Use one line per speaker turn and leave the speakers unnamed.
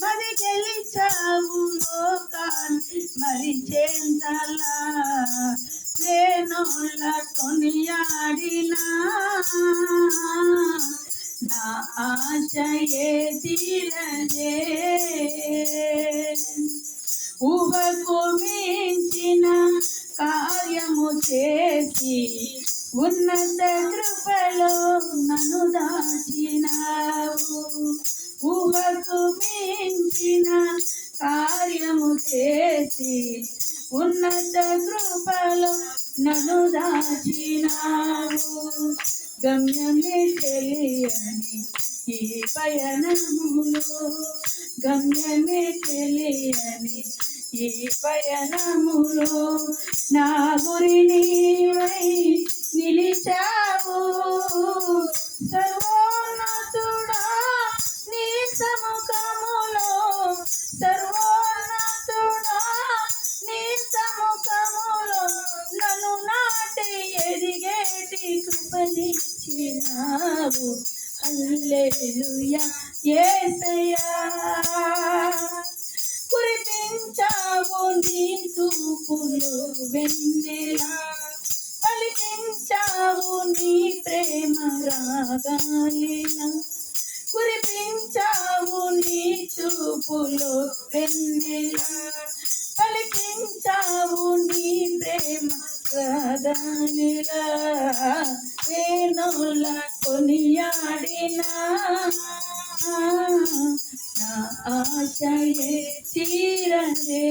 మరి గెలిచావు లోకాన్ని మరిచేంతలా వేణోళ్ళ కొనియాడినా నా ఆశయే తీరదే ఊహకు మించిన కార్యము చేసి ఉన్నత కృపలో నన్ను దాచినావు ఊహకు మించిన కార్యము చేసి ఉన్నత కృపలో నన్ను దాచినావు గమ్యమే తెలియని ఈ పయనములో గమ్యమే తెలియని ఈ పయనములో నా గురి నీవై నిలిచావు సర్వోన్నతుడా నీ సముఖములో సర్వోన్నతుడా నీ సముఖములో నన్ను నాటి ఎదిగేటి కృపనిచ్చినావు హల్లెలూయా యేసయ్యా కురిపించావు నీ చూపులు వెన్నెలా పలికించావు నీ ప్రేమ రాగాలిలా కురిపించావు నీ చూపులు వెన్నెలా పలికించావు నీ ప్రేమ రాగాలిలా వేణుల కొనియాడినా నా ఆశయే తీరదే